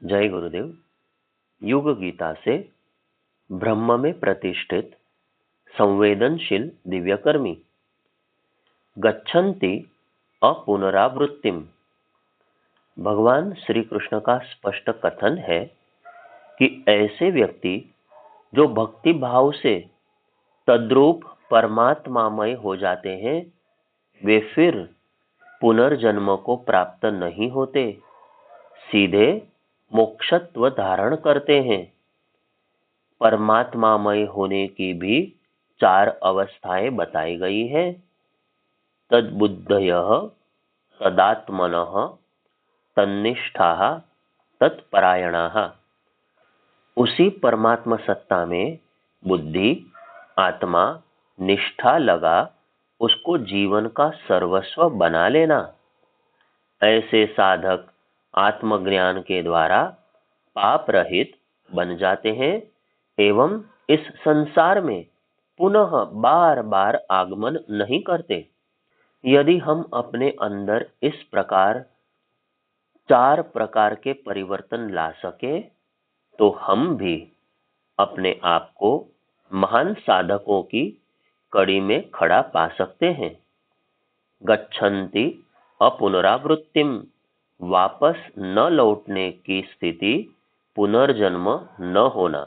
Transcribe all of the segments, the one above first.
जय गुरुदेव। युग गीता से ब्रह्म में प्रतिष्ठित संवेदनशील दिव्यकर्मी गच्छन्ति अपुनरावृत्तिम। भगवान श्री कृष्ण का स्पष्ट कथन है कि ऐसे व्यक्ति जो भक्ति भाव से तद्रूप परमात्मामय हो जाते हैं, वे फिर पुनर्जन्म को प्राप्त नहीं होते, सीधे मोक्षत्व धारण करते हैं। परमात्मामय होने की भी 4 अवस्थाएं बताई गई है। तद्बुद्धयः तदात्मनः तन्निष्ठाः तत्परायणाः। उसी परमात्मा सत्ता में बुद्धि, आत्मा, निष्ठा लगा उसको जीवन का सर्वस्व बना लेना। ऐसे साधक आत्मज्ञान के द्वारा पाप रहित बन जाते हैं एवं इस संसार में पुनः बार बार आगमन नहीं करते। यदि हम अपने अंदर इस प्रकार 4 प्रकार के परिवर्तन ला सके तो हम भी अपने आप को महान साधकों की कड़ी में खड़ा पा सकते हैं। गच्छन्ति अपुनरावृत्तिम, वापस न लौटने की स्थिति, पुनर्जन्म न होना,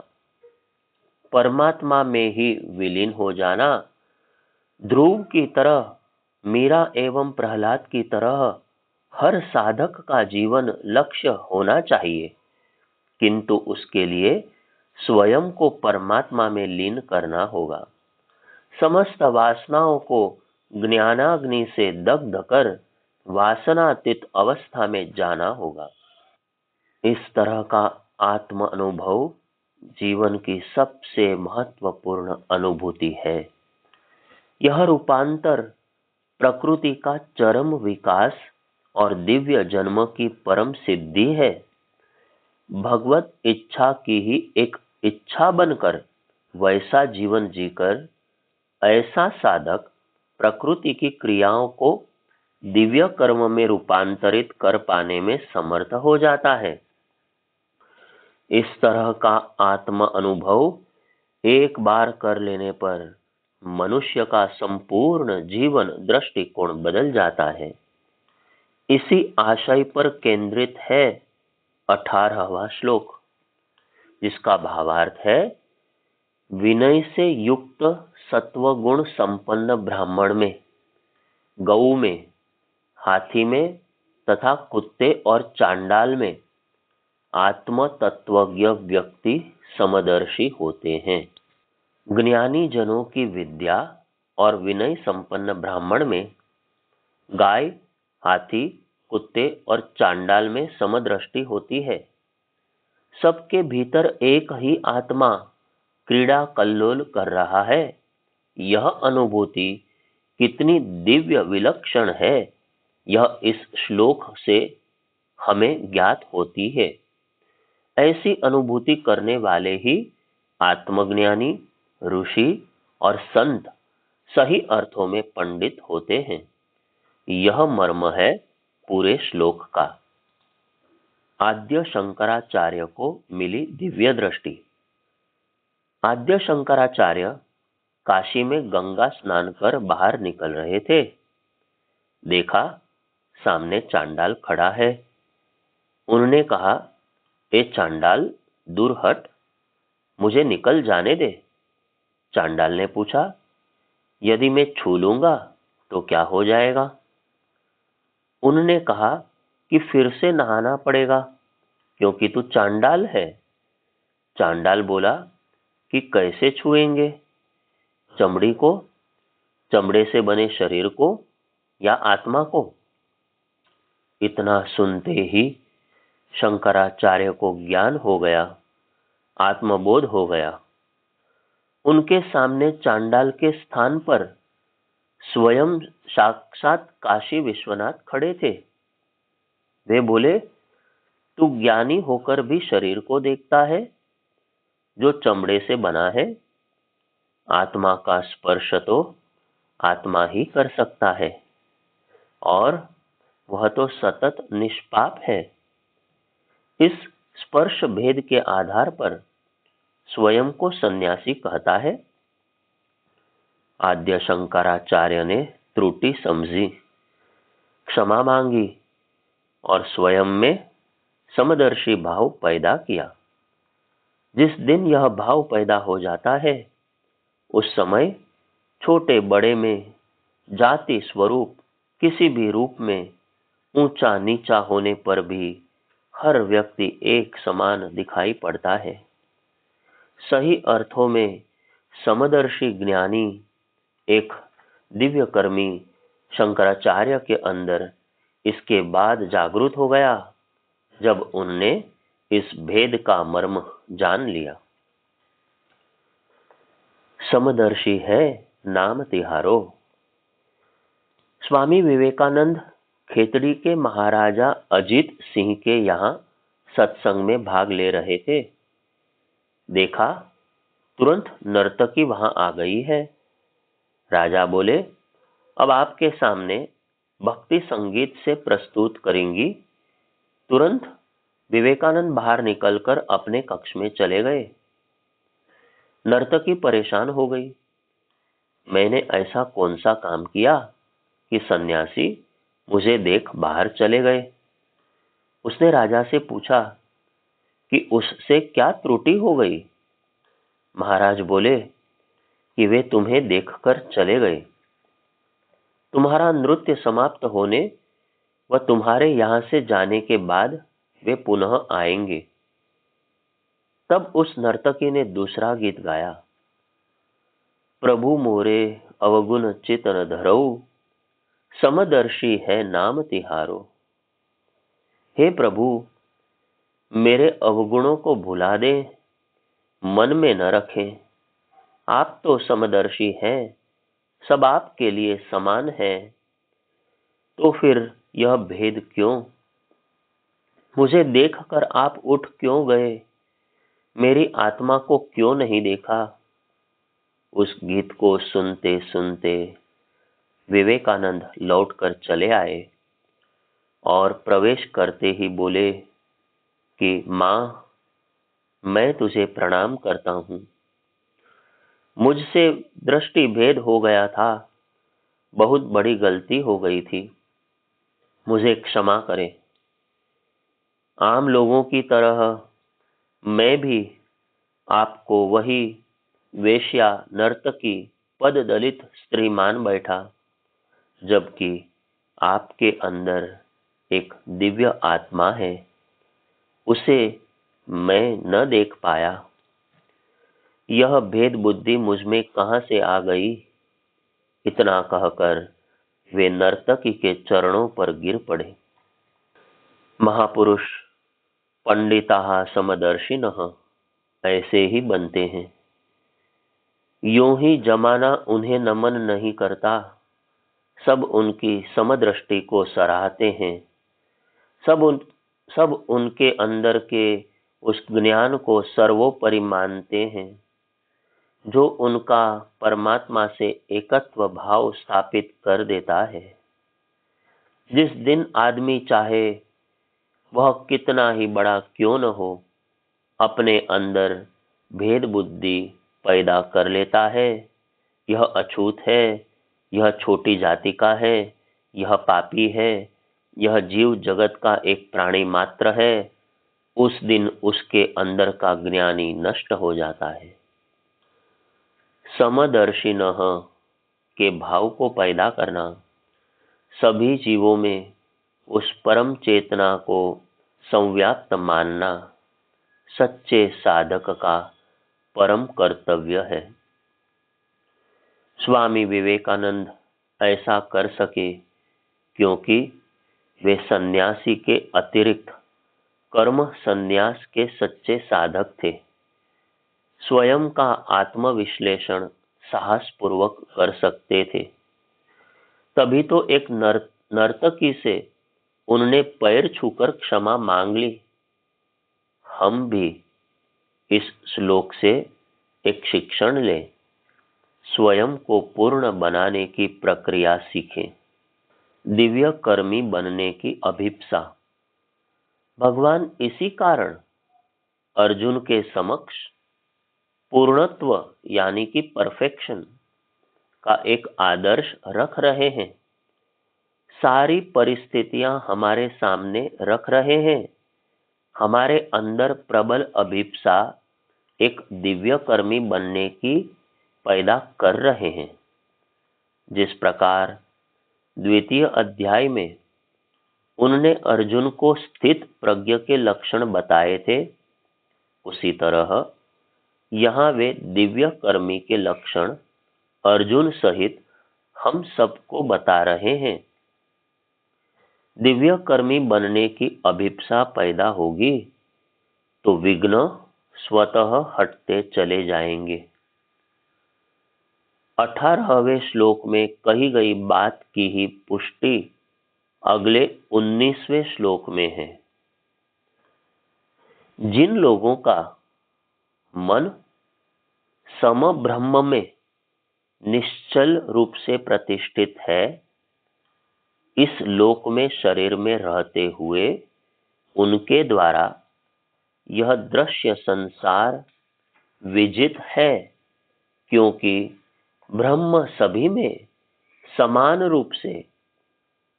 परमात्मा में ही विलीन हो जाना। ध्रुव की तरह, मीरा एवं प्रहलाद की तरह हर साधक का जीवन लक्ष्य होना चाहिए, किंतु उसके लिए स्वयं को परमात्मा में लीन करना होगा। समस्त वासनाओं को ज्ञानाग्नि से दग्ध कर वासनातीत अवस्था में जाना होगा। इस तरह का आत्म अनुभव जीवन की सबसे महत्वपूर्ण अनुभूति है। यह रूपांतर प्रकृति का चरम विकास और दिव्य जन्म की परम सिद्धि है। भगवत इच्छा की ही एक इच्छा बनकर वैसा जीवन जीकर ऐसा साधक प्रकृति की क्रियाओं को दिव्य कर्म में रूपांतरित कर पाने में समर्थ हो जाता है। इस तरह का आत्म अनुभव एक बार कर लेने पर मनुष्य का संपूर्ण जीवन दृष्टिकोण बदल जाता है। इसी आशय पर केंद्रित है 18वां श्लोक, जिसका भावार्थ है, विनय से युक्त सत्वगुण संपन्न ब्राह्मण में, गऊ में, हाथी में तथा कुत्ते और चांडाल में आत्म तत्वज्ञ व्यक्ति समदर्शी होते हैं। ज्ञानी जनों की विद्या और विनय संपन्न ब्राह्मण में गाय, हाथी, कुत्ते और चांडाल में समदृष्टि होती है। सबके भीतर एक ही आत्मा क्रीड़ा कल्लोल कर रहा है। यह अनुभूति कितनी दिव्य विलक्षण है, यह इस श्लोक से हमें ज्ञात होती है। ऐसी अनुभूति करने वाले ही आत्मज्ञानी, ऋषि और संत सही अर्थों में पंडित होते हैं। यह मर्म है पूरे श्लोक का। आद्य शंकराचार्य को मिली दिव्य दृष्टि। आद्य शंकराचार्य काशी में गंगा स्नान कर बाहर निकल रहे थे। देखा सामने चांडाल खड़ा है। उन्होंने कहा, ए चांडाल, दूर हट, मुझे निकल जाने दे। चांडाल ने पूछा, यदि मैं छू लूंगा तो क्या हो जाएगा? उन्होंने कहा कि फिर से नहाना पड़ेगा क्योंकि तू चांडाल है। चांडाल बोला कि कैसे छुएंगे? चमड़ी को, चमड़े से बने शरीर को या आत्मा को? इतना सुनते ही शंकराचार्य को ज्ञान हो गया, आत्मबोध हो गया। उनके सामने चांडाल के स्थान पर स्वयं साक्षात काशी विश्वनाथ खड़े थे। वे बोले, तू ज्ञानी होकर भी शरीर को देखता है जो चमड़े से बना है। आत्मा का स्पर्श तो आत्मा ही कर सकता है और वह तो सतत निष्पाप है। इस स्पर्श भेद के आधार पर स्वयं को सन्यासी कहता है। आद्य शंकराचार्य ने त्रुटि समझी, क्षमा मांगी और स्वयं में समदर्शी भाव पैदा किया। जिस दिन यह भाव पैदा हो जाता है, उस समय छोटे बड़े में, जाति स्वरूप किसी भी रूप में, ऊंचा नीचा होने पर भी हर व्यक्ति एक समान दिखाई पड़ता है। सही अर्थों में समदर्शी ज्ञानी एक दिव्य कर्मी शंकराचार्य के अंदर इसके बाद जागृत हो गया, जब उनने इस भेद का मर्म जान लिया। समदर्शी है नाम तिहारो। स्वामी विवेकानंद खेतड़ी के महाराजा अजीत सिंह के यहाँ सत्संग में भाग ले रहे थे। देखा, तुरंत नर्तकी वहां आ गई है। राजा बोले, अब आपके सामने भक्ति संगीत से प्रस्तुत करेंगी। तुरंत विवेकानंद बाहर निकलकर अपने कक्ष में चले गए। नर्तकी परेशान हो गई। मैंने ऐसा कौन सा काम किया कि सन्यासी मुझे देख बाहर चले गए? उसने राजा से पूछा कि उससे क्या त्रुटि हो गई? महाराज बोले कि वे तुम्हें देखकर चले गए। तुम्हारा नृत्य समाप्त होने व तुम्हारे यहां से जाने के बाद वे पुनः आएंगे। तब उस नर्तकी ने दूसरा गीत गाया। प्रभु मोरे अवगुण चितन धरऊ, समदर्शी है नाम तिहारो। हे प्रभु, मेरे अवगुणों को भुला दे, मन में न रखें। आप तो समदर्शी हैं, सब आपके लिए समान है, तो फिर यह भेद क्यों? मुझे देखकर आप उठ क्यों गए? मेरी आत्मा को क्यों नहीं देखा? उस गीत को सुनते सुनते विवेकानंद लौटकर चले आए और प्रवेश करते ही बोले कि माँ, मैं तुझे प्रणाम करता हूँ। मुझसे दृष्टि भेद हो गया था, बहुत बड़ी गलती हो गई थी, मुझे क्षमा करें। आम लोगों की तरह मैं भी आपको वही वेश्या, नर्तकी, पद दलित स्त्री मान बैठा, जबकि आपके अंदर एक दिव्य आत्मा है, उसे मैं न देख पाया। यह भेद बुद्धि मुझ में कहां से आ गई? इतना कहकर वे नर्तकी के चरणों पर गिर पड़े। महापुरुष पंडिताः समदर्शिनः ऐसे ही बनते हैं। यूं ही जमाना उन्हें नमन नहीं करता, सब उनकी समदृष्टि को सराहते हैं। सब उनके अंदर के उस ज्ञान को सर्वोपरि मानते हैं, जो उनका परमात्मा से एकत्व भाव स्थापित कर देता है। जिस दिन आदमी चाहे वह कितना ही बड़ा क्यों न हो, अपने अंदर भेद बुद्धि पैदा कर लेता है। यह अछूत है, यह छोटी जाति का है, यह पापी है, यह जीव जगत का एक प्राणी मात्र है। उस दिन उसके अंदर का ज्ञानी नष्ट हो जाता है। समदर्शिनः के भाव को पैदा करना, सभी जीवों में उस परम चेतना को संव्याप्त मानना सच्चे साधक का परम कर्तव्य है। स्वामी विवेकानंद ऐसा कर सके क्योंकि वे सन्यासी के अतिरिक्त कर्म संन्यास के सच्चे साधक थे। स्वयं का आत्मविश्लेषण साहसपूर्वक कर सकते थे। तभी तो एक नर्तकी से उन्होंने पैर छूकर क्षमा मांग ली। हम भी इस श्लोक से एक शिक्षण लें, स्वयं को पूर्ण बनाने की प्रक्रिया सीखें, दिव्य कर्मी बनने की अभिप्सा। भगवान इसी कारण अर्जुन के समक्ष पूर्णत्व यानी कि परफेक्शन का एक आदर्श रख रहे हैं। सारी परिस्थितियां हमारे सामने रख रहे हैं। हमारे अंदर प्रबल अभिप्सा एक दिव्य कर्मी बनने की पैदा कर रहे हैं। जिस प्रकार द्वितीय अध्याय में उन्होंने अर्जुन को स्थित प्रज्ञ के लक्षण बताए थे, उसी तरह यहाँ वे दिव्य कर्मी के लक्षण अर्जुन सहित हम सबको बता रहे हैं। दिव्य कर्मी बनने की अभिप्सा पैदा होगी तो विघ्न स्वतः हटते चले जाएंगे। 18वें श्लोक में कही गई बात की ही पुष्टि अगले 19वें श्लोक में है। जिन लोगों का मन सम ब्रह्म में निश्चल रूप से प्रतिष्ठित है, इस लोक में शरीर में रहते हुए उनके द्वारा यह दृश्य संसार विजित है, क्योंकि ब्रह्म सभी में समान रूप से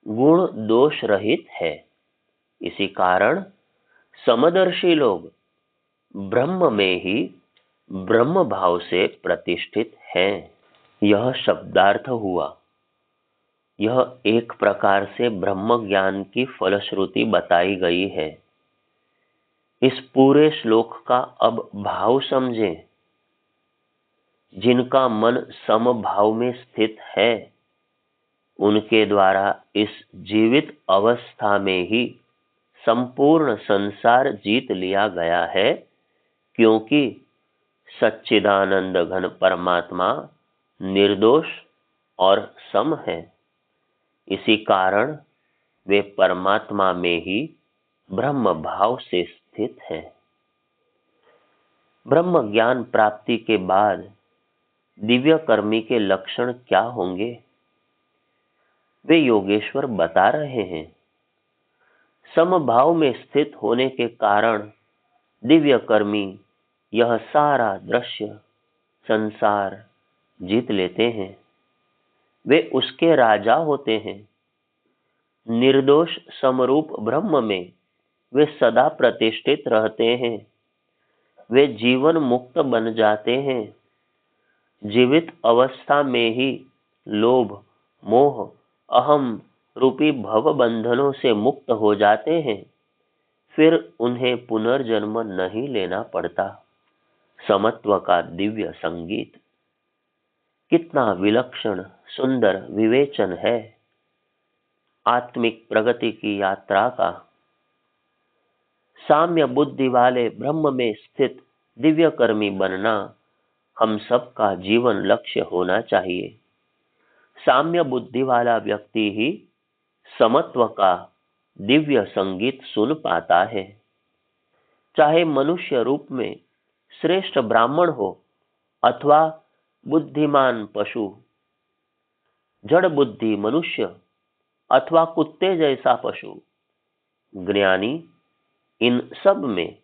गुण दोष रहित है। इसी कारण समदर्शी लोग ब्रह्म में ही ब्रह्म भाव से प्रतिष्ठित हैं। यह शब्दार्थ हुआ। यह एक प्रकार से ब्रह्म ज्ञान की फलश्रुति बताई गई है। इस पूरे श्लोक का अब भाव समझें। जिनका मन समभाव में स्थित है, उनके द्वारा इस जीवित अवस्था में ही संपूर्ण संसार जीत लिया गया है, क्योंकि सच्चिदानंद घन परमात्मा निर्दोष और सम है। इसी कारण वे परमात्मा में ही ब्रह्म भाव से स्थित है। ब्रह्म ज्ञान प्राप्ति के बाद दिव्य कर्मी के लक्षण क्या होंगे, वे योगेश्वर बता रहे हैं। समभाव में स्थित होने के कारण दिव्य कर्मी यह सारा दृश्य संसार जीत लेते हैं। वे उसके राजा होते हैं। निर्दोष समरूप ब्रह्म में वे सदा प्रतिष्ठित रहते हैं। वे जीवन मुक्त बन जाते हैं। जीवित अवस्था में ही लोभ, मोह, अहम रूपी भव बंधनों से मुक्त हो जाते हैं। फिर उन्हें पुनर्जन्म नहीं लेना पड़ता। समत्व का दिव्य संगीत कितना विलक्षण सुंदर विवेचन है। आत्मिक प्रगति की यात्रा का साम्य बुद्धि वाले ब्रह्म में स्थित दिव्य कर्मी बनना हम सबका जीवन लक्ष्य होना चाहिए। साम्य बुद्धि वाला व्यक्ति ही समत्व का दिव्य संगीत सुन पाता है। चाहे मनुष्य रूप में श्रेष्ठ ब्राह्मण हो अथवा बुद्धिमान पशु, जड़ बुद्धि मनुष्य अथवा कुत्ते जैसा पशु, ज्ञानी इन सब में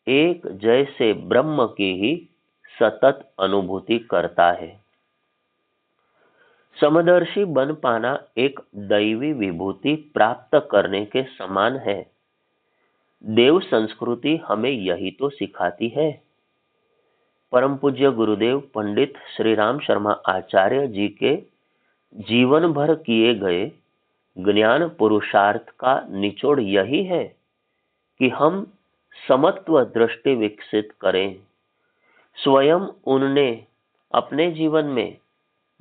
एक जैसे ब्रह्म की ही सतत अनुभूति करता है। समदर्शी बन पाना एक दैवी विभूति प्राप्त करने के समान है। देव संस्कृति हमें यही तो सिखाती है। परम पूज्य गुरुदेव पंडित श्री राम शर्मा आचार्य जी के जीवन भर किए गए ज्ञान पुरुषार्थ का निचोड़ यही है कि हम समत्व दृष्टि विकसित करें। स्वयं उनने अपने जीवन में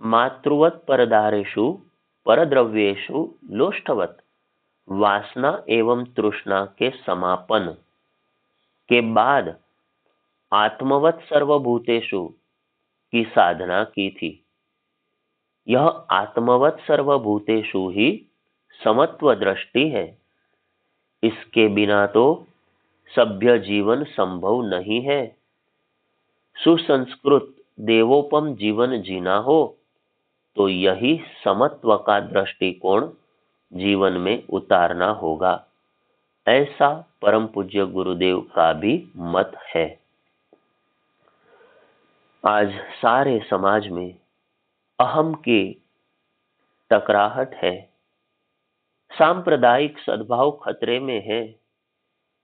मातृवत परदारेषु परद्रव्येषु लोष्टवत वासना एवं तृष्णा के समापन के बाद आत्मवत सर्वभूतेषु की साधना की थी। यह आत्मवत सर्वभूतेषु ही समत्व दृष्टि है। इसके बिना तो सभ्य जीवन संभव नहीं है। सुसंस्कृत देवोपम जीवन जीना हो तो यही समत्व का दृष्टिकोण जीवन में उतारना होगा। ऐसा परम पूज्य गुरुदेव का भी मत है। आज सारे समाज में अहम की टकराहट है, सांप्रदायिक सद्भाव खतरे में है,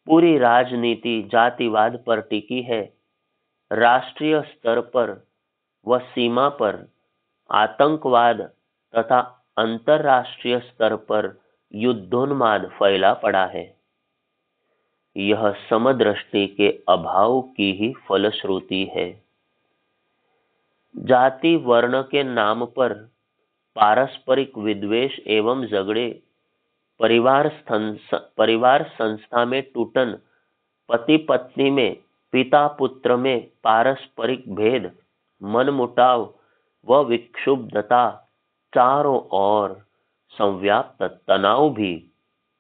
पूरी राजनीति जातिवाद पर टिकी है, राष्ट्रीय स्तर पर व सीमा पर आतंकवाद तथा अंतर्राष्ट्रीय स्तर पर युद्धोन्माद फैला पड़ा है। यह समदृष्टि के अभाव की ही फलश्रुति है। जाति वर्ण के नाम पर पारस्परिक विद्वेष एवं झगड़े, परिवार संस्था में टूटन, पति पत्नी में, पिता पुत्र में पारस्परिक भेद, मनमुटाव व विक्षुब्धता, चारों ओर संव्याप्त तनाव भी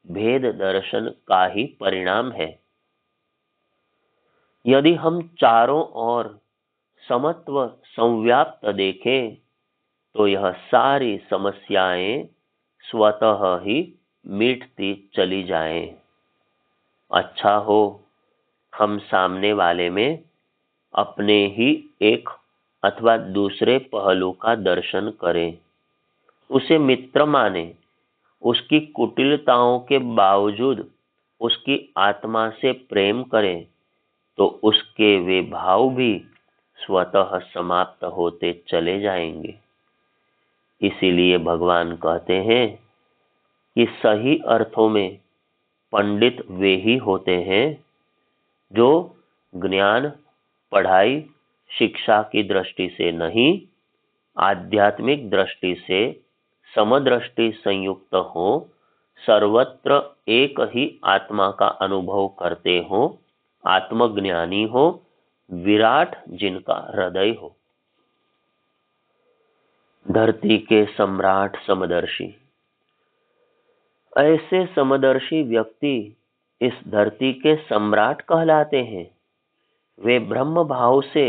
भेद दर्शन का ही परिणाम है। यदि हम चारों ओर समत्व संव्याप्त देखें तो यह सारी समस्याएं स्वतः ही मिटती चली जाएं। अच्छा हो हम सामने वाले में अपने ही एक अथवा दूसरे पहलू का दर्शन करें, उसे मित्र माने, उसकी कुटिलताओं के बावजूद उसकी आत्मा से प्रेम करें, तो उसके वे भाव भी स्वतः समाप्त होते चले जाएंगे। इसीलिए भगवान कहते हैं कि सही अर्थों में पंडित वे ही होते हैं जो ज्ञान, पढ़ाई, शिक्षा की दृष्टि से नहीं, आध्यात्मिक दृष्टि से समदृष्टि संयुक्त हो, सर्वत्र एक ही आत्मा का अनुभव करते हो, आत्मज्ञानी हो, विराट जिनका हृदय हो। धरती के सम्राट समदर्शी। ऐसे समदर्शी व्यक्ति इस धरती के सम्राट कहलाते हैं। वे ब्रह्म भाव से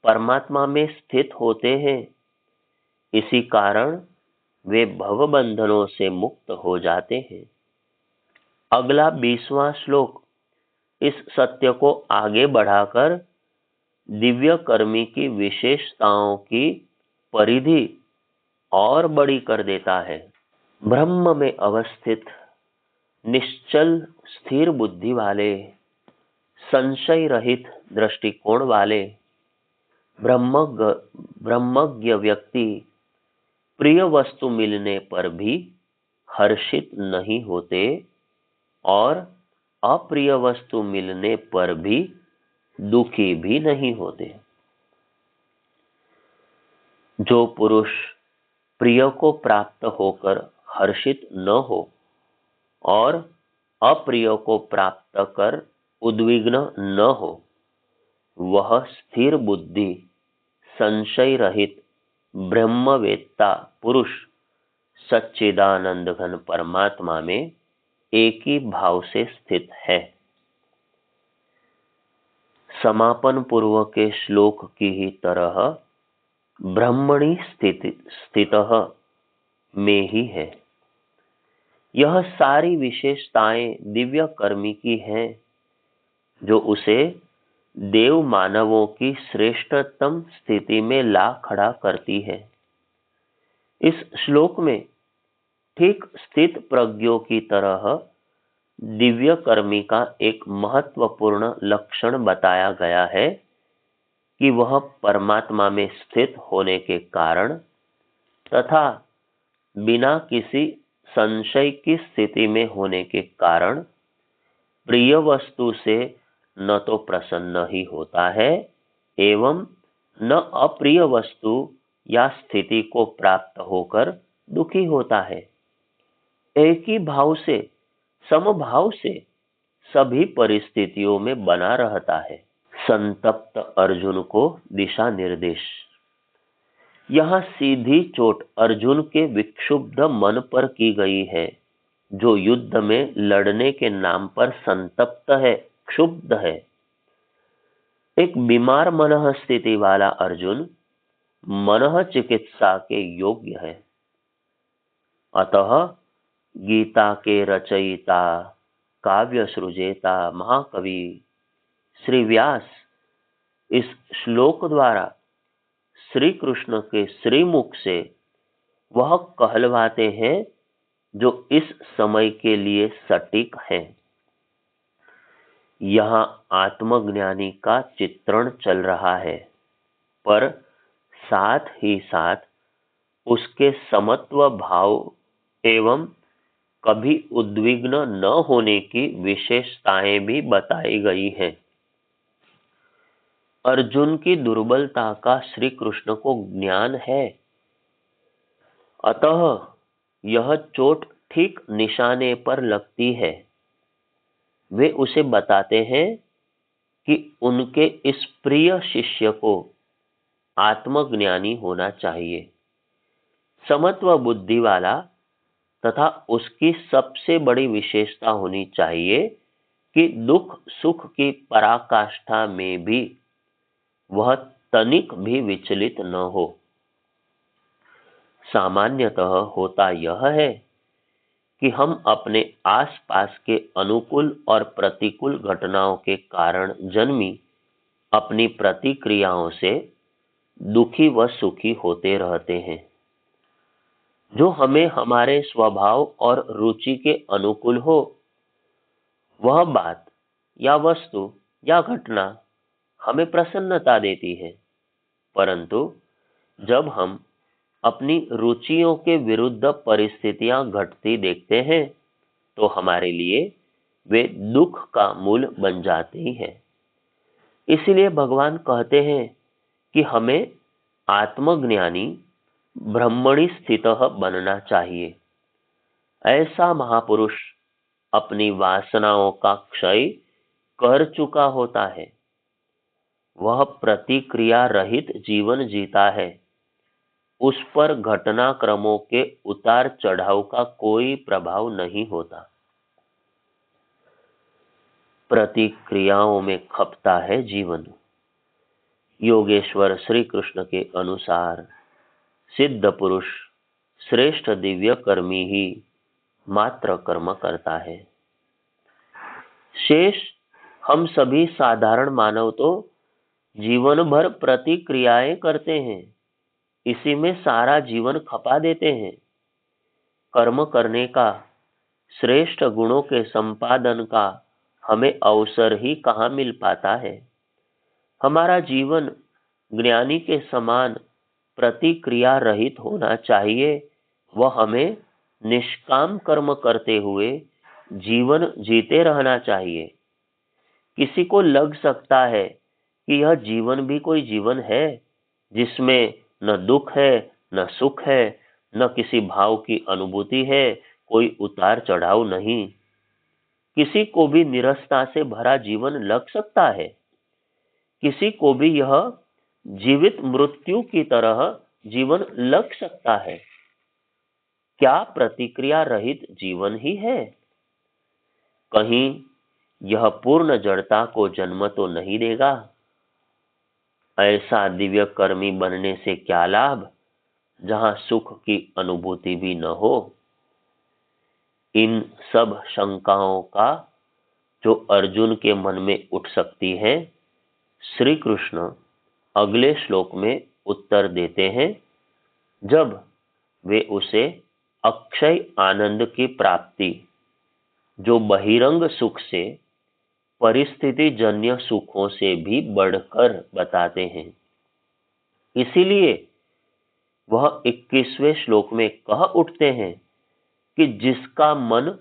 परमात्मा में स्थित होते हैं। इसी कारण वे भव बंधनों से मुक्त हो जाते हैं। अगला 20वां श्लोक इस सत्य को आगे बढ़ाकर दिव्य कर्मी की विशेषताओं की परिधि और बड़ी कर देता है। ब्रह्म में अवस्थित, निश्चल स्थिर बुद्धि वाले, संशय रहित दृष्टिकोण वाले ब्रह्मज्ञ व्यक्ति प्रिय वस्तु मिलने पर भी हर्षित नहीं होते और अप्रिय वस्तु मिलने पर भी दुखी भी नहीं होते। जो पुरुष प्रिय को प्राप्त होकर हर्षित न हो और अप्रिय को प्राप्त कर उद्विग्न न हो, वह स्थिर बुद्धि, संशय रहित ब्रह्मवेत्ता पुरुष सच्चिदानंद घन परमात्मा में एक ही भाव से स्थित है। समापन पूर्व के श्लोक की ही तरह ब्रह्मणि स्थितः में ही है। यह सारी विशेषताएं दिव्य कर्मी की हैं, जो उसे देव मानवों की श्रेष्ठतम स्थिति में ला खड़ा करती है। इस श्लोक में ठीक स्थित प्रज्ञों की तरह दिव्य कर्मी का एक महत्वपूर्ण लक्षण बताया गया है कि वह परमात्मा में स्थित होने के कारण तथा बिना किसी संशय की स्थिति में होने के कारण प्रिय वस्तु से न तो प्रसन्न ही होता है एवं न अप्रिय वस्तु या स्थिति को प्राप्त होकर दुखी होता है। एक ही भाव से, समभाव से सभी परिस्थितियों में बना रहता है। संतप्त अर्जुन को दिशा निर्देश। यहां सीधी चोट अर्जुन के विक्षुब्ध मन पर की गई है, जो युद्ध में लड़ने के नाम पर संतप्त है, क्षुब्ध है। एक बीमार मनः स्थिति वाला अर्जुन मनः चिकित्सा के योग्य है। अतः गीता के रचयिता काव्य सृजेता महाकवि श्री व्यास इस श्लोक द्वारा श्री कृष्ण के श्रीमुख से वह कहलवाते हैं जो इस समय के लिए सटीक है। यहाँ आत्मज्ञानी का चित्रण चल रहा है, पर साथ ही साथ उसके समत्व भाव एवं कभी उद्विग्न न होने की विशेषताएं भी बताई गई हैं। अर्जुन की दुर्बलता का श्री कृष्ण को ज्ञान है, अतः यह चोट ठीक निशाने पर लगती है। वे उसे बताते हैं कि उनके इस प्रिय शिष्य को आत्मज्ञानी होना चाहिए, समत्व बुद्धि वाला, तथा उसकी सबसे बड़ी विशेषता होनी चाहिए कि दुख सुख की पराकाष्ठा में भी वह तनिक भी विचलित न हो। सामान्यतः होता यह है कि हम अपने आसपास के अनुकूल और प्रतिकूल घटनाओं के कारण जन्मी अपनी प्रतिक्रियाओं से दुखी व सुखी होते रहते हैं। जो हमें हमारे स्वभाव और रुचि के अनुकूल हो, वह बात या वस्तु या घटना हमें प्रसन्नता देती है, परंतु जब हम अपनी रुचियों के विरुद्ध परिस्थितियां घटती देखते हैं तो हमारे लिए वे दुख का मूल बन जाती हैं। इसलिए भगवान कहते हैं कि हमें आत्मज्ञानी ब्रह्मणि स्थितः बनना चाहिए। ऐसा महापुरुष अपनी वासनाओं का क्षय कर चुका होता है। वह प्रतिक्रिया रहित जीवन जीता है। उस पर घटनाक्रमों के उतार चढ़ाव का कोई प्रभाव नहीं होता। प्रतिक्रियाओं में खपता है जीवन। योगेश्वर श्री कृष्ण के अनुसार सिद्ध पुरुष श्रेष्ठ दिव्य कर्मी ही मात्र कर्म करता है। शेष हम सभी साधारण मानव तो जीवन भर प्रतिक्रियाएं करते हैं, इसी में सारा जीवन खपा देते हैं। कर्म करने का, श्रेष्ठ गुणों के संपादन का हमें अवसर ही कहाँ मिल पाता है। हमारा जीवन ज्ञानी के समान प्रतिक्रिया रहित होना चाहिए। वह हमें निष्काम कर्म करते हुए जीवन जीते रहना चाहिए। किसी को लग सकता है कि यह जीवन भी कोई जीवन है जिसमें न दुख है, न सुख है, न किसी भाव की अनुभूति है, कोई उतार चढ़ाव नहीं। किसी को भी निरसता से भरा जीवन लग सकता है। किसी को भी यह जीवित मृत्यु की तरह जीवन लग सकता है। क्या प्रतिक्रिया रहित जीवन ही है? कहीं यह पूर्ण जड़ता को जन्म तो नहीं देगा? ऐसा दिव्य कर्मी बनने से क्या लाभ जहां सुख की अनुभूति भी न हो। इन सब शंकाओं का जो अर्जुन के मन में उठ सकती है, श्री कृष्ण अगले श्लोक में उत्तर देते हैं, जब वे उसे अक्षय आनंद की प्राप्ति, जो बहिरंग सुख से परिस्थिति जन्य सुखों से भी बढ़कर बताते हैं। इसीलिए वह 21वें श्लोक में कह उठते हैं कि जिसका मन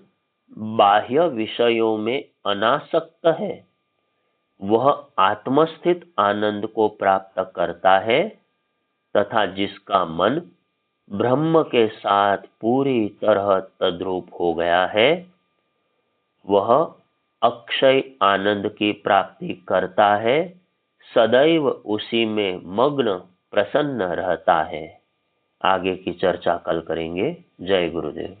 बाह्य विषयों में अनासक्त है, वह आत्मस्थित आनंद को प्राप्त करता है, तथा जिसका मन ब्रह्म के साथ पूरी तरह तद्रूप हो गया है, वह अक्षय आनंद की प्राप्ति करता है, सदैव उसी में मग्न प्रसन्न रहता है। आगे की चर्चा कल करेंगे। जय गुरुदेव।